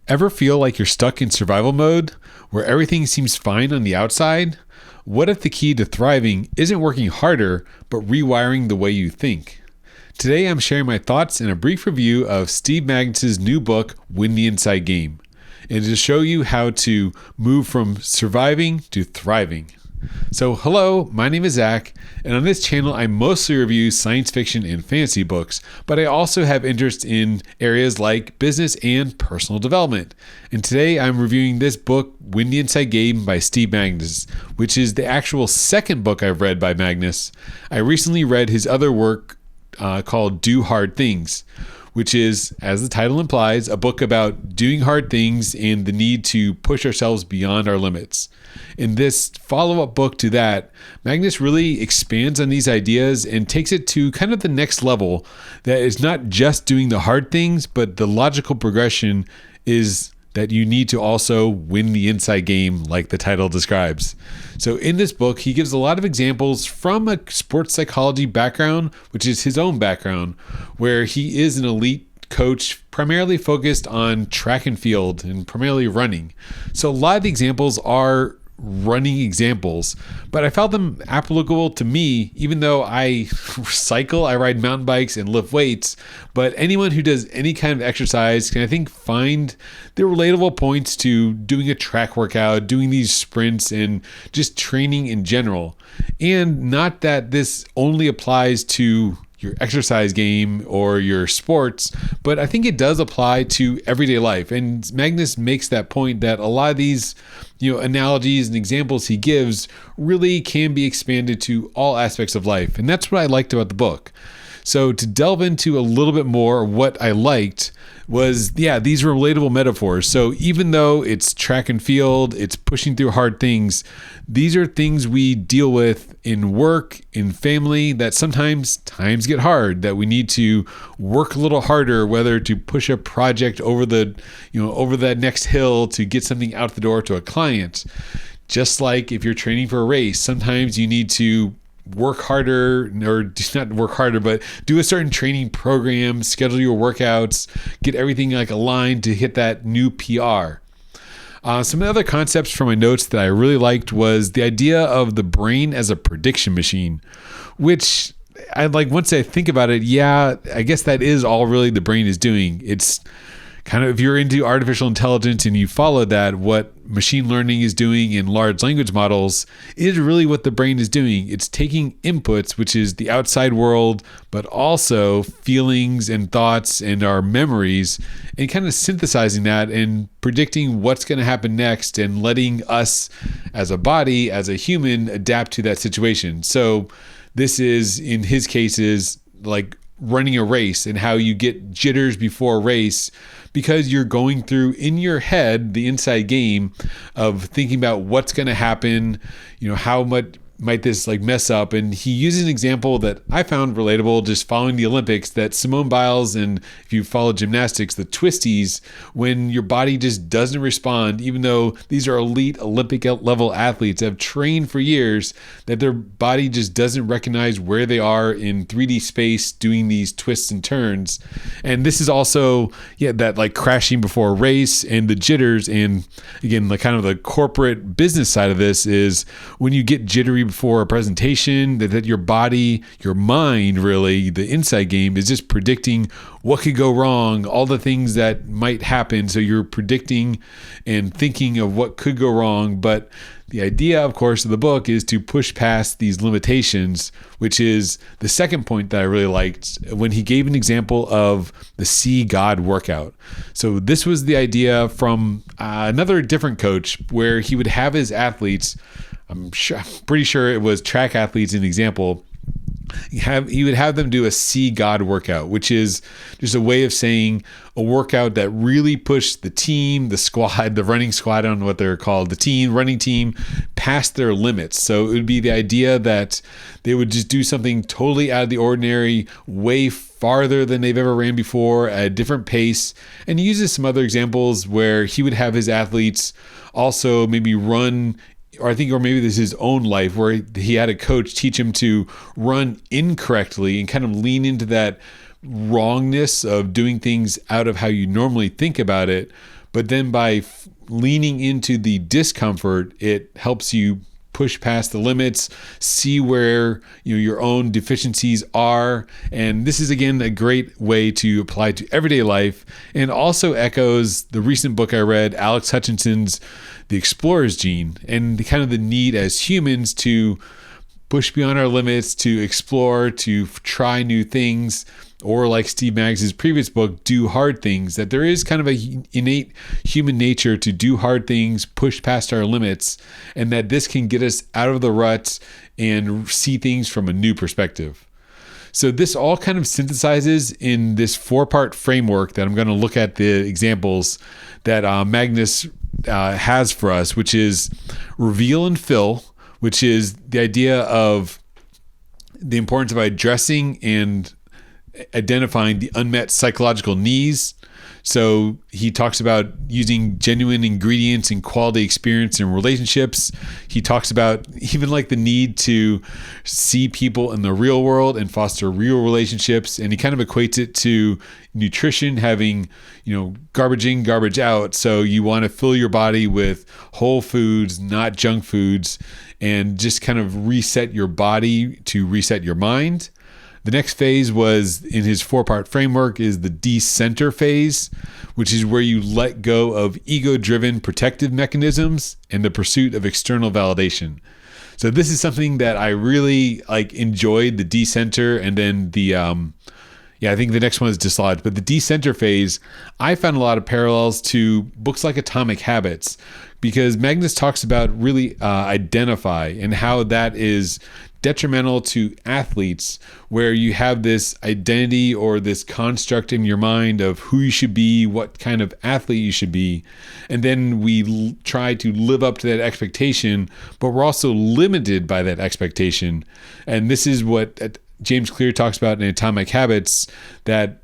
Ever feel like you're stuck in survival mode, where everything seems fine on the outside? What if the key to thriving isn't working harder, but rewiring the way you think? Today I'm sharing my thoughts and a brief review of Steve Magness' new book, Win the Inside Game, and to show you how to move from surviving to thriving. So hello, my name is Zach, and on this channel I mostly review science fiction and fantasy books, but I also have interest in areas like business and personal development. And today I'm reviewing this book, Win the Inside Game by Steve Magness, which is the actual second book I've read by Magness. I recently read his other work called Do Hard Things, which is, as the title implies, a book about doing hard things and the need to push ourselves beyond our limits. In this follow-up book to that, Magness really expands on these ideas and takes it to kind of the next level that is not just doing the hard things, but the logical progression is that you need to also win the inside game, like the title describes. So in this book, he gives a lot of examples from a sports psychology background, which is his own background, where he is an elite coach primarily focused on track and field and primarily running. So a lot of the examples are running examples, but I found them applicable to me, even though I cycle, I ride mountain bikes and lift weights. But anyone who does any kind of exercise can, I think, find the relatable points to doing a track workout, doing these sprints, and just training in general. And not that this only applies to your exercise game or your sports, but I think it does apply to everyday life. And Magness makes that point that a lot of these, analogies and examples he gives really can be expanded to all aspects of life. And that's what I liked about the book. So to delve into a little bit more, what I liked was, these relatable metaphors. So even though it's track and field, it's pushing through hard things, these are things we deal with in work, in family, that sometimes times get hard, that we need to work a little harder, whether to push a project over that next hill to get something out the door to a client. Just like if you're training for a race, sometimes you need to work harder, or not work harder, but do a certain training program, schedule your workouts, get everything aligned to hit that new PR. Some other concepts from my notes that I really liked was the idea of the brain as a prediction machine, which I like. Once I think about it, I guess that is all really the brain is doing. It's kind of, if you're into artificial intelligence and you follow that, what machine learning is doing in large language models is really what the brain is doing. It's taking inputs, which is the outside world, but also feelings and thoughts and our memories, and kind of synthesizing that and predicting what's going to happen next and letting us as a body, as a human, adapt to that situation. So this is, in his cases, like running a race and how you get jitters before a race because you're going through in your head the inside game of thinking about what's going to happen, how much might this mess up. And he uses an example that I found relatable just following the Olympics, that Simone Biles, and if you follow gymnastics, the twisties, when your body just doesn't respond, even though these are elite Olympic level athletes that have trained for years, that their body just doesn't recognize where they are in 3D space doing these twists and turns. And this is also, that crashing before a race and the jitters. And again, kind of the corporate business side of this is when you get jittery before a presentation, that your body, your mind, really, the inside game is just predicting what could go wrong, all the things that might happen. So you're predicting and thinking of what could go wrong. But the idea, of course, of the book is to push past these limitations, which is the second point that I really liked when he gave an example of the See God workout. So this was the idea from another different coach where he would have his athletes, I'm pretty sure it was track athletes in the example, he would have them do a See God workout, which is just a way of saying a workout that really pushed the team, the squad, the running squad, I don't know what they're called, running team past their limits. So it would be the idea that they would just do something totally out of the ordinary, way farther than they've ever ran before at a different pace. And he uses some other examples where he would have his athletes also maybe run, or maybe this is his own life, where he had a coach teach him to run incorrectly and kind of lean into that wrongness of doing things out of how you normally think about it, But then by leaning into the discomfort, it helps you push past the limits, see where your own deficiencies are. And this is, again, a great way to apply to everyday life, and also echoes the recent book I read, Alex Hutchinson's The Explorer's Gene, and kind of the need as humans to push beyond our limits, to explore, to try new things, or like Steve Magness' previous book, do hard things, that there is kind of a innate human nature to do hard things, push past our limits, and that this can get us out of the ruts and see things from a new perspective. So this all kind of synthesizes in this 4-part framework that I'm going to look at the examples that Magness has for us, which is reveal and fill, which is the idea of the importance of addressing and identifying the unmet psychological needs. So he talks about using genuine ingredients in quality experience in relationships. He talks about even like the need to see people in the real world and foster real relationships. And he kind of equates it to nutrition, having, garbage in, garbage out. So you want to fill your body with whole foods, not junk foods, and just kind of reset your body to reset your mind. The next phase was, in his 4-part framework, is the decenter phase, which is where you let go of ego-driven protective mechanisms and the pursuit of external validation. So this is something that I really enjoyed, the decenter, and then the I think the next one is dislodge. But the decenter phase, I found a lot of parallels to books like Atomic Habits, because Magness talks about really identify and how that is detrimental to athletes, where you have this identity or this construct in your mind of who you should be, what kind of athlete you should be. And then we try to live up to that expectation, but we're also limited by that expectation. And this is what James Clear talks about in Atomic Habits, that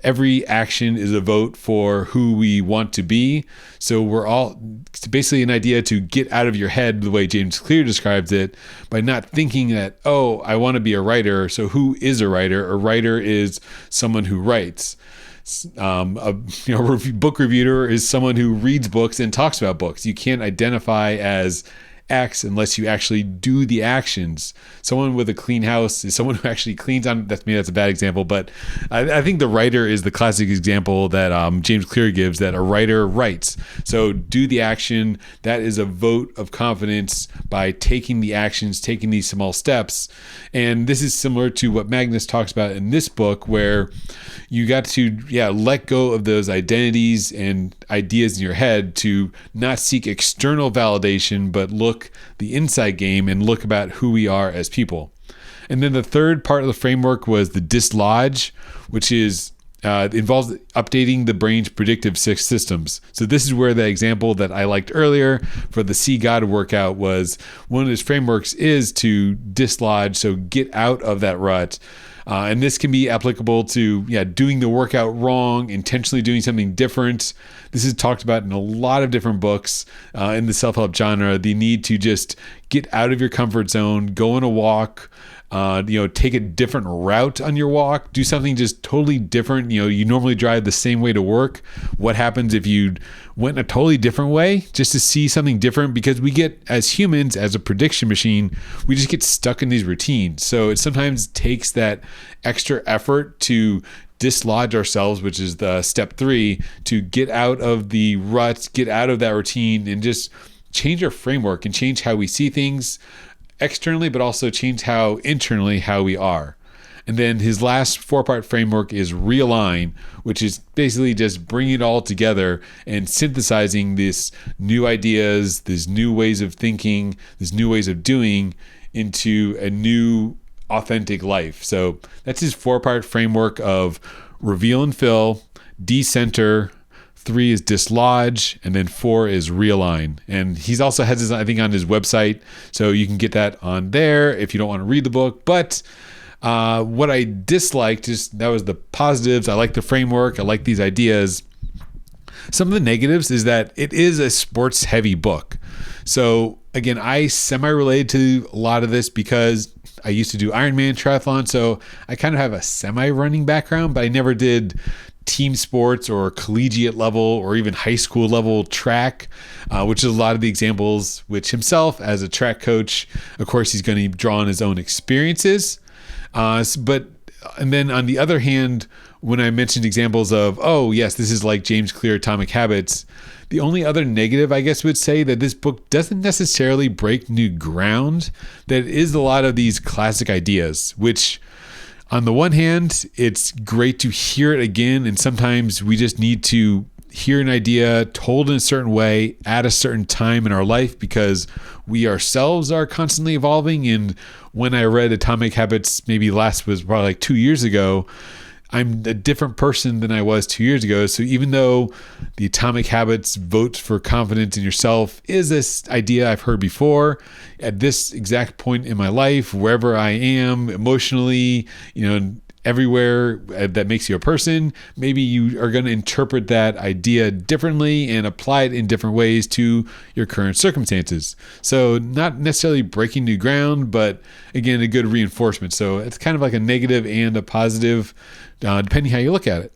every action is a vote for who we want to be. So it's basically an idea to get out of your head, the way James Clear describes it, by not thinking that, I want to be a writer. So who is a writer? A writer is someone who writes. A book reviewer is someone who reads books and talks about books. You can't identify as X unless you actually do the actions. Someone with a clean house is someone who actually cleans on. That's a bad example, but I think the writer is the classic example that James Clear gives, that a writer writes. So do the action. That is a vote of confidence by taking the actions, taking these small steps. And this is similar to what Magness talks about in this book, where you got to let go of those identities and ideas in your head to not seek external validation, but look the inside game and look about who we are as people. And then the third part of the framework was the dislodge, which is involves updating the brain's predictive systems. So this is where the example that I liked earlier for the See God workout was, one of his frameworks is to dislodge, so get out of that rut. And this can be applicable to doing the workout wrong, intentionally doing something different. This is talked about in a lot of different books in the self-help genre. The need to just get out of your comfort zone, go on a walk, take a different route on your walk, do something just totally different. You normally drive the same way to work. What happens if you went in a totally different way, just to see something different? Because we get, as humans, as a prediction machine, we just get stuck in these routines. So it sometimes takes that extra effort to dislodge ourselves, which is the step 3, to get out of the ruts, get out of that routine, and just change our framework and change how we see things externally, but also change how internally how we are. And then his last 4-part framework is realign, which is basically just bringing it all together and synthesizing these new ideas, these new ways of thinking, these new ways of doing into a new authentic life. So that's his 4-part framework of reveal and fill, decenter, 3 is dislodge, and then 4 is realign. And he's also has this, I think, on his website, so you can get that on there if you don't want to read the book. But what I disliked that was the positives. I like the framework. I like these ideas. Some of the negatives is that it is a sports heavy book. So again, I semi-related to a lot of this because I used to do Ironman triathlon. So I kind of have a semi-running background, but I never did team sports or collegiate level or even high school level track, which is a lot of the examples, which himself as a track coach, of course, he's going to draw on his own experiences. And then on the other hand, when I mentioned examples of, oh, yes, this is like James Clear, Atomic Habits, the only other negative, I guess, would say that this book doesn't necessarily break new ground, that it is a lot of these classic ideas, which on the one hand, it's great to hear it again. And sometimes we just need to hear an idea told in a certain way at a certain time in our life because we ourselves are constantly evolving. And when I read Atomic Habits, maybe last was probably like 2 years ago, I'm a different person than I was 2 years ago. So even though the Atomic Habits vote for confidence in yourself is this idea I've heard before, at this exact point in my life, wherever I am emotionally, everywhere that makes you a person, maybe you are going to interpret that idea differently and apply it in different ways to your current circumstances. So not necessarily breaking new ground, but again, a good reinforcement. So it's kind of like a negative and a positive, depending how you look at it.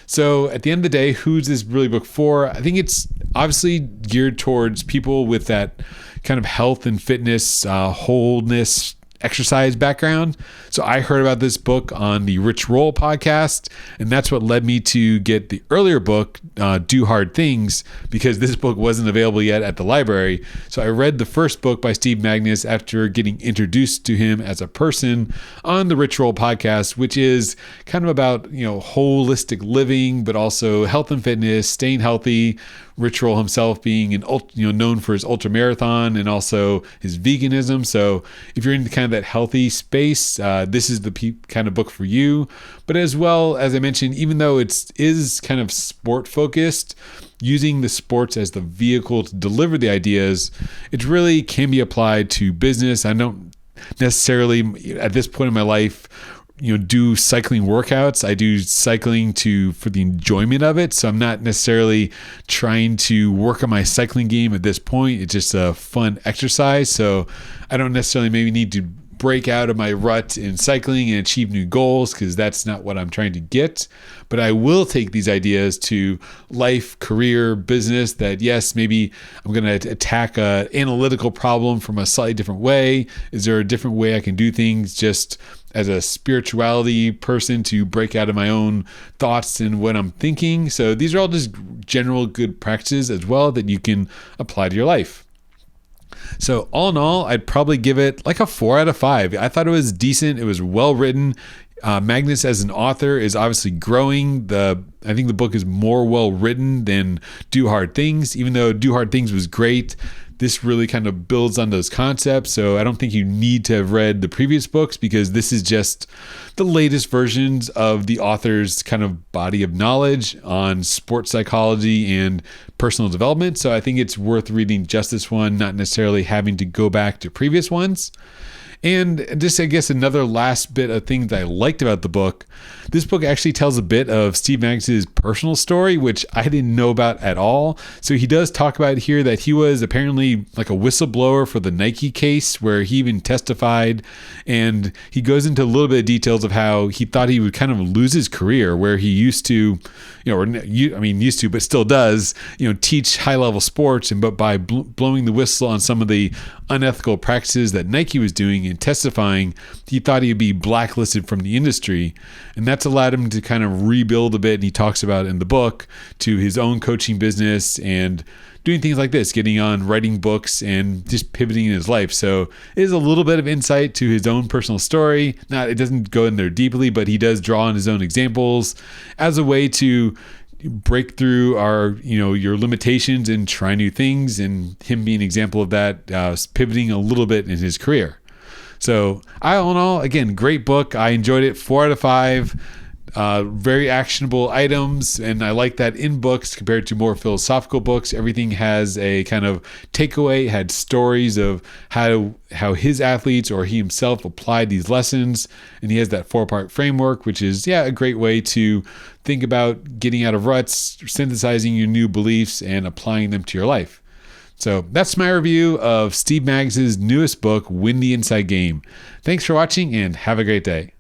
So at the end of the day, who's this really book for? I think it's obviously geared towards people with that kind of health and fitness, wholeness, exercise background. So I heard about this book on the Rich Roll podcast, and that's what led me to get the earlier book, Do Hard Things, because this book wasn't available yet at the library. So I read the first book by Steve Magness after getting introduced to him as a person on the Rich Roll podcast, which is kind of about, holistic living, but also health and fitness, staying healthy. Rich Roll himself being known for his ultra marathon and also his veganism. So if you're in kind of that healthy space, this is the kind of book for you. But as well, as I mentioned, even though it is kind of sport focused, using the sports as the vehicle to deliver the ideas, it really can be applied to business. I don't necessarily at this point in my life do cycling workouts. I do cycling for the enjoyment of it. So I'm not necessarily trying to work on my cycling game at this point. It's just a fun exercise. So I don't necessarily maybe need to break out of my rut in cycling and achieve new goals because that's not what I'm trying to get. But I will take these ideas to life, career, business that, yes, maybe I'm going to attack an analytical problem from a slightly different way. Is there a different way I can do things just as a spirituality person to break out of my own thoughts and what I'm thinking? So these are all just general good practices as well that you can apply to your life. So all in all, I'd probably give it like a 4 out of 5. I thought it was decent. It was well written. Magness as an author is obviously growing. I think the book is more well written than Do Hard Things. Even though Do Hard Things was great, this really kind of builds on those concepts. So I don't think you need to have read the previous books because this is just the latest versions of the author's kind of body of knowledge on sports psychology and personal development. So I think it's worth reading just this one, not necessarily having to go back to previous ones. And just, I guess, another last bit of things that I liked about the book. This book actually tells a bit of Steve Magness' personal story, which I didn't know about at all. So he does talk about here that he was apparently like a whistleblower for the Nike case where he even testified. And he goes into a little bit of details of how he thought he would kind of lose his career where he used to, used to, but still does, teach high-level sports. But by blowing the whistle on some of the unethical practices that Nike was doing and testifying, he thought he'd be blacklisted from the industry. And that's allowed him to kind of rebuild a bit. And he talks about in the book to his own coaching business and doing things like this, getting on writing books and just pivoting in his life. So it is a little bit of insight to his own personal story. It doesn't go in there deeply, but he does draw on his own examples as a way to break through your limitations and try new things, and him being an example of that, pivoting a little bit in his career. So all in all, again, great book. I enjoyed it. 4 out of 5. Very actionable items, and I like that in books compared to more philosophical books. Everything has a kind of takeaway. It had stories of how his athletes or he himself applied these lessons, and he has that 4-part framework, which is a great way to think about getting out of ruts, synthesizing your new beliefs, and applying them to your life. So that's my review of Steve Magness' newest book, Win the Inside Game. Thanks for watching, and have a great day.